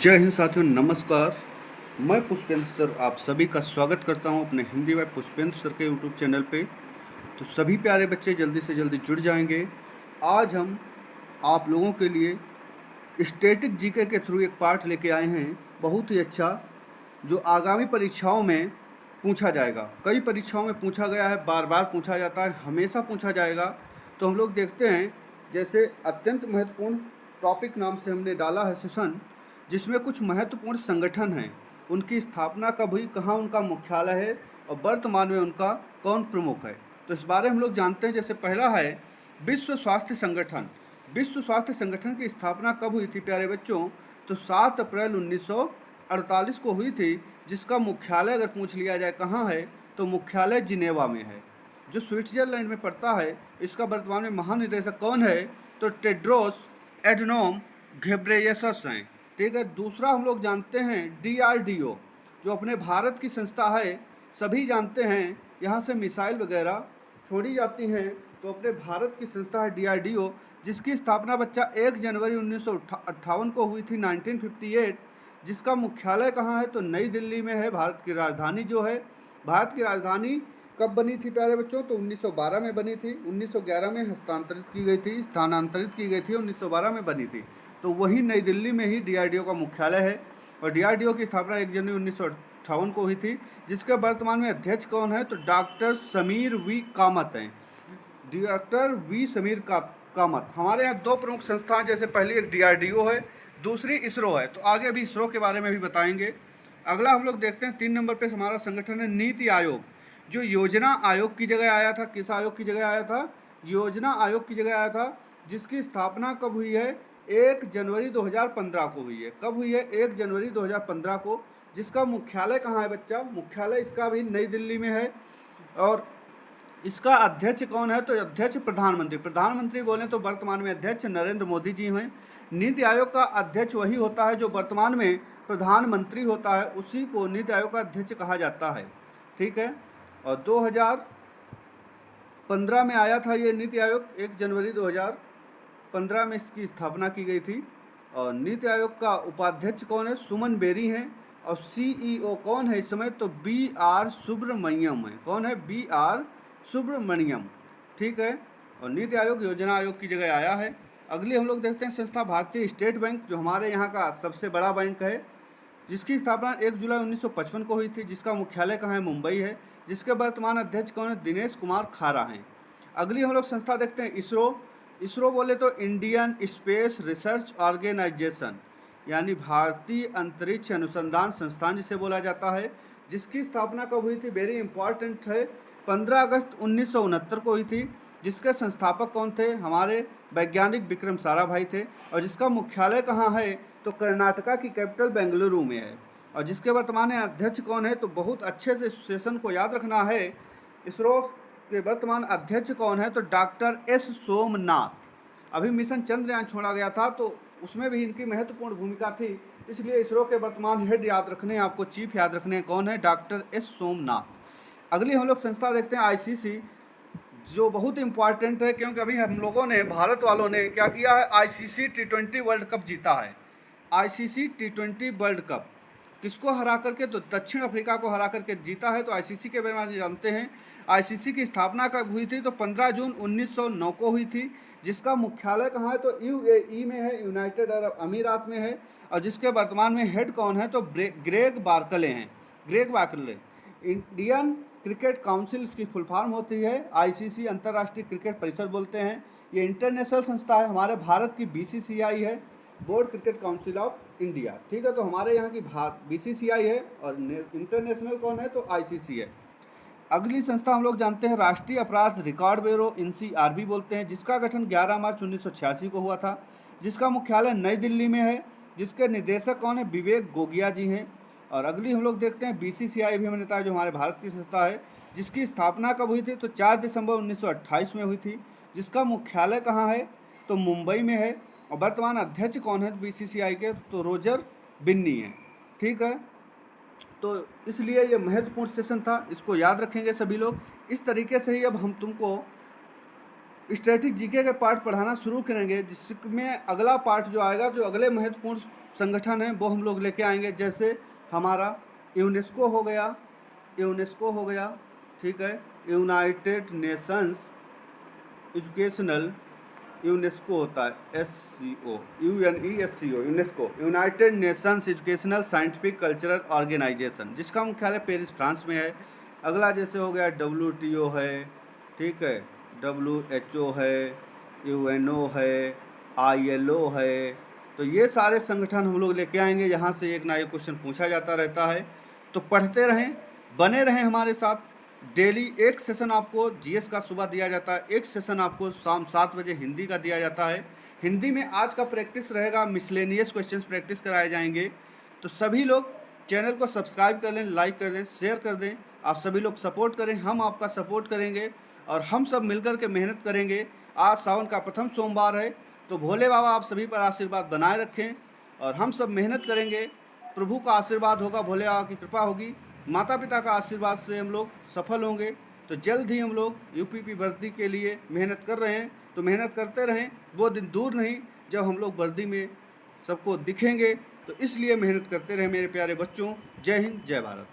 जय हिंद साथियों, नमस्कार। मैं पुष्पेंद्र सर आप सभी का स्वागत करता हूं अपने हिंदी व पुष्पेंद्र सर के यूट्यूब चैनल पे। तो सभी प्यारे बच्चे जल्दी से जल्दी जुड़ जाएंगे। आज हम आप लोगों के लिए स्टैटिक जीके के थ्रू एक पार्ट लेके आए हैं, बहुत ही अच्छा, जो आगामी परीक्षाओं में पूछा जाएगा। कई परीक्षाओं में पूछा गया है, बार बार पूछा जाता है, हमेशा पूछा जाएगा। तो हम लोग देखते हैं, जैसे अत्यंत महत्वपूर्ण टॉपिक नाम से हमने डाला है सेशन, जिसमें कुछ महत्वपूर्ण संगठन हैं, उनकी स्थापना कब हुई, कहाँ उनका मुख्यालय है और वर्तमान में उनका कौन प्रमुख है। तो इस बारे में हम लोग जानते हैं। जैसे पहला है विश्व स्वास्थ्य संगठन। विश्व स्वास्थ्य संगठन की स्थापना कब हुई थी प्यारे बच्चों? तो 7 अप्रैल 1948 को हुई थी, जिसका मुख्यालय अगर पूछ लिया जाए कहाँ है, तो मुख्यालय जिनेवा में है, जो स्विट्जरलैंड में पड़ता है। इसका वर्तमान में महानिदेशक कौन है? तो टेड्रोस एडनोम घेब्रेयेसस हैं। ठीक है। दूसरा हम लोग जानते हैं DRDO, जो अपने भारत की संस्था है। सभी जानते हैं, यहाँ से मिसाइल वगैरह छोड़ी जाती हैं, तो अपने भारत की संस्था है DRDO, जिसकी स्थापना बच्चा 1 जनवरी 1958 को हुई थी, 1958। जिसका मुख्यालय कहाँ है? तो नई दिल्ली में है। भारत की राजधानी जो है, भारत की राजधानी कब बनी थी प्यारे बच्चों? तो 1912 में बनी थी। 1911 में हस्तांतरित की गई थी, स्थानांतरित की गई थी, 1912 में बनी थी। तो वही नई दिल्ली में ही DRDO का मुख्यालय है। और DRDO की स्थापना 1 जनवरी 1958 को हुई थी। जिसके वर्तमान में अध्यक्ष कौन है? तो डॉक्टर समीर वी कामत हैं। Doctor V Sameer Kamat. हमारे यहाँ दो प्रमुख संस्थाएं, जैसे पहली एक DRDO है, दूसरी इसरो है। तो आगे अभी इसरो के बारे में भी बताएंगे। अगला हम लोग देखते हैं 3 नंबर पे हमारा संगठन है नीति आयोग, जो योजना आयोग की जगह आया था। किस आयोग की जगह आया था? योजना आयोग की जगह आया था। जिसकी स्थापना कब हुई है? 1 जनवरी 2015 को हुई है। कब हुई है? 1 जनवरी 2015 को। जिसका मुख्यालय कहाँ है बच्चा? मुख्यालय इसका भी नई दिल्ली में है। और इसका अध्यक्ष कौन है? तो अध्यक्ष प्रधानमंत्री। प्रधानमंत्री बोले तो वर्तमान में अध्यक्ष नरेंद्र मोदी जी हैं। नीति आयोग का अध्यक्ष वही होता है जो वर्तमान में प्रधानमंत्री होता है, उसी को नीति आयोग का अध्यक्ष कहा जाता है। ठीक है। और 2015 में आया था ये नीति आयोग, 1 जनवरी 2015 में इसकी स्थापना की गई थी। और नीति आयोग का उपाध्यक्ष कौन है? सुमन बेरी हैं। और CEO कौन है इस समय? तो BR सुब्रमण्यम है। कौन है? BR सुब्रमण्यम। ठीक है। और नीति आयोग योजना आयोग की जगह आया है। अगली हम लोग देखते हैं संस्था भारतीय स्टेट बैंक, जो हमारे यहाँ का सबसे बड़ा बैंक है, जिसकी स्थापना 1 जुलाई 1955 को हुई थी। जिसका मुख्यालय कहाँ है? मुंबई है। जिसके वर्तमान अध्यक्ष कौन है? दिनेश कुमार खारा हैं। अगली हम लोग संस्था देखते हैं इसरो। इसरो बोले तो इंडियन स्पेस रिसर्च ऑर्गेनाइजेशन, यानी भारतीय अंतरिक्ष अनुसंधान संस्थान जिसे बोला जाता है। जिसकी स्थापना कब हुई थी? वेरी इंपॉर्टेंट है, 15 अगस्त 1969 को हुई थी। जिसके संस्थापक कौन थे? हमारे वैज्ञानिक विक्रम साराभाई थे। और जिसका मुख्यालय कहाँ है? तो कर्नाटका की कैपिटल बेंगलुरु में है। और जिसके वर्तमान में अध्यक्ष कौन है? तो बहुत अच्छे से सेशन को याद रखना है। इसरो के वर्तमान अध्यक्ष कौन है? तो डॉक्टर S सोमनाथ। अभी मिशन चंद्रयान छोड़ा गया था, तो उसमें भी इनकी महत्वपूर्ण भूमिका थी, इसलिए इसरो के वर्तमान हेड याद रखने हैं आपको, चीफ याद रखने हैं। कौन है? Doctor S Somnath. अगली हम लोग संस्था देखते हैं ICC, जो बहुत इंपॉर्टेंट है, क्योंकि अभी हम लोगों ने, भारत वालों ने क्या किया है? ICC T20 वर्ल्ड कप जीता है। ICC T20 वर्ल्ड कप किसको हरा करके? तो दक्षिण अफ्रीका को हरा करके जीता है। तो ICC के बारे में जानते हैं। ICC की स्थापना कब हुई थी? तो 15 जून 1909 को हुई थी। जिसका मुख्यालय कहाँ है? तो UAE में है, यूनाइटेड अरब अमीरात में है। और जिसके वर्तमान में हेड कौन है? तो ग्रेग बार्कले हैं। Greg Barclay. Indian cricket council इसकी फुल फॉर्म होती है। ICC अंतर्राष्ट्रीय क्रिकेट परिषद बोलते हैं। ये इंटरनेशनल संस्था है, हमारे भारत की BCCI है, board cricket council of India. ठीक है। तो हमारे यहाँ की BCCI है, और इंटरनेशनल कौन है? तो ICC है। अगली संस्था हम लोग जानते हैं राष्ट्रीय अपराध रिकॉर्ड ब्यूरो, NCRB बोलते हैं, जिसका गठन 11 मार्च 1986 को हुआ था। जिसका मुख्यालय नई दिल्ली में है। जिसके निदेशक कौन है? विवेक गोगिया जी हैं। और अगली हम लोग देखते हैं BCCI भी, मैंने बताया, जो हमारे भारत की संस्था है। जिसकी स्थापना कब हुई थी? तो 4 दिसंबर 1928 में हुई थी। जिसका मुख्यालय कहाँ है? तो मुंबई में है। और वर्तमान अध्यक्ष कौन है BCCI के? तो रोजर बिन्नी है। ठीक है। तो इसलिए ये महत्वपूर्ण सेशन था, इसको याद रखेंगे सभी लोग। इस तरीके से ही अब हम तुमको स्टैटिक जीके के पार्ट पढ़ाना शुरू करेंगे, जिसमें अगला पार्ट जो आएगा, जो अगले महत्वपूर्ण संगठन हैं वो हम लोग लेके आएंगे। जैसे हमारा यूनेस्को हो गया, ठीक है, यूनाइटेड नेशंस एजुकेशनल, यूनेस्को होता है SCO, UNESCO, UNESCO, United Nations Educational Scientific Cultural Organization, जिसका मुख्यालय पेरिस फ्रांस में है। अगला जैसे हो गया WTO है, ठीक है, WHO है, UNO है, ILO है। तो ये सारे संगठन हम लोग लेके आएंगे, यहाँ से एक ना एक क्वेश्चन पूछा जाता रहता है। तो पढ़ते रहें, बने रहें हमारे साथ। डेली एक सेशन आपको जीएस का सुबह दिया जाता है, एक सेशन आपको शाम 7 बजे हिंदी का दिया जाता है। हिंदी में आज का प्रैक्टिस रहेगा, मिसलेनियस क्वेश्चंस प्रैक्टिस कराए जाएंगे। तो सभी लोग चैनल को सब्सक्राइब कर लें, लाइक कर दें, शेयर कर दें। आप सभी लोग सपोर्ट करें, हम आपका सपोर्ट करेंगे और हम सब मिलकर के मेहनत करेंगे। आज सावन का प्रथम सोमवार है, तो भोले बाबा आप सभी पर आशीर्वाद बनाए रखें और हम सब मेहनत करेंगे। प्रभु का आशीर्वाद होगा, भोले बाबा की कृपा होगी, माता पिता का आशीर्वाद से हम लोग सफल होंगे। तो जल्द ही हम लोग यूपीपी भर्ती के लिए मेहनत कर रहे हैं, तो मेहनत करते रहें। वो दिन दूर नहीं जब हम लोग वर्दी में सबको दिखेंगे, तो इसलिए मेहनत करते रहें मेरे प्यारे बच्चों। जय हिंद, जय भारत।